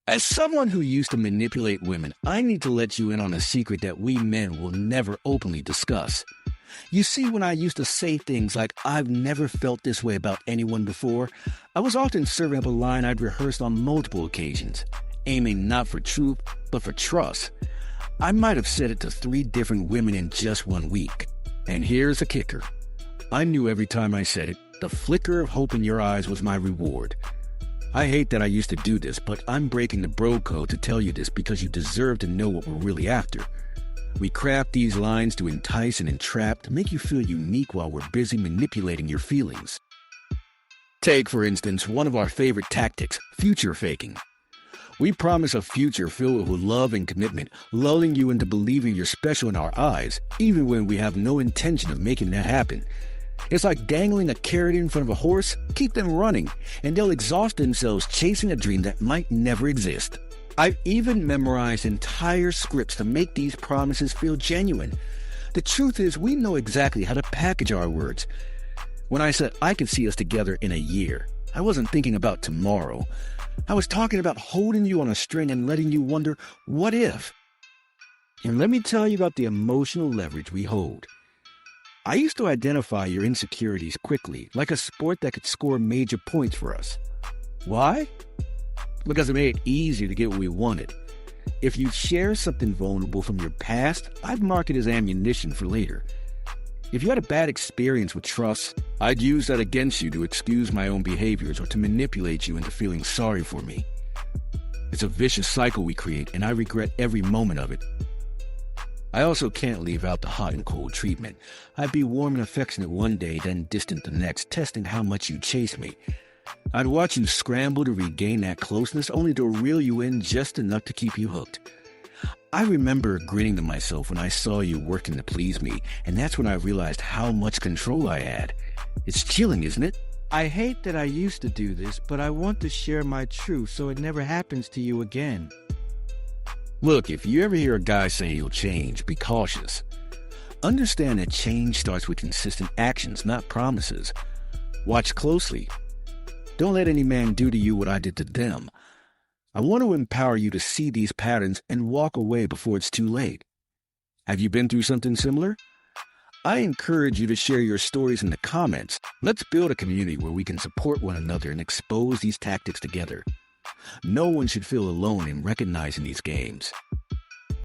As someone who used to manipulate women, I need to let you in on a secret that we men will never openly discuss. You see, when I used to say things like, "I've never felt this way about anyone before," I was often serving up a line I'd rehearsed on multiple occasions, aiming not for truth, but for trust. I might have said it to 3 different women in just 1 week. And here's the kicker. I knew every time I said it, the flicker of hope in your eyes was my reward. I hate that I used to do this, but I'm breaking the bro code to tell you this because you deserve to know what we're really after. We craft these lines to entice and entrap, to make you feel unique while we're busy manipulating your feelings. Take, for instance, one of our favorite tactics, future faking. We promise a future filled with love and commitment, lulling you into believing you're special in our eyes, even when we have no intention of making that happen. It's like dangling a carrot in front of a horse. Keep them running, and they'll exhaust themselves chasing a dream that might never exist. I've even memorized entire scripts to make these promises feel genuine. The truth is, we know exactly how to package our words. When I said I could see us together in a year, I wasn't thinking about tomorrow. I was talking about holding you on a string and letting you wonder, what if? And let me tell you about the emotional leverage we hold. I used to identify your insecurities quickly, like a sport that could score major points for us. Why? Because it made it easier to get what we wanted. If you share something vulnerable from your past, I'd mark it as ammunition for later. If you had a bad experience with trust, I'd use that against you to excuse my own behaviors or to manipulate you into feeling sorry for me. It's a vicious cycle we create, and I regret every moment of it. I also can't leave out the hot and cold treatment. I'd be warm and affectionate one day, then distant the next, testing how much you chase me. I'd watch you scramble to regain that closeness, only to reel you in just enough to keep you hooked. I remember grinning to myself when I saw you working to please me, and that's when I realized how much control I had. It's chilling, isn't it? I hate that I used to do this, but I want to share my truth so it never happens to you again. Look, if you ever hear a guy say he'll change, be cautious. Understand that change starts with consistent actions, not promises. Watch closely. Don't let any man do to you what I did to them. I want to empower you to see these patterns and walk away before it's too late. Have you been through something similar? I encourage you to share your stories in the comments. Let's build a community where we can support one another and expose these tactics together. No one should feel alone in recognizing these games.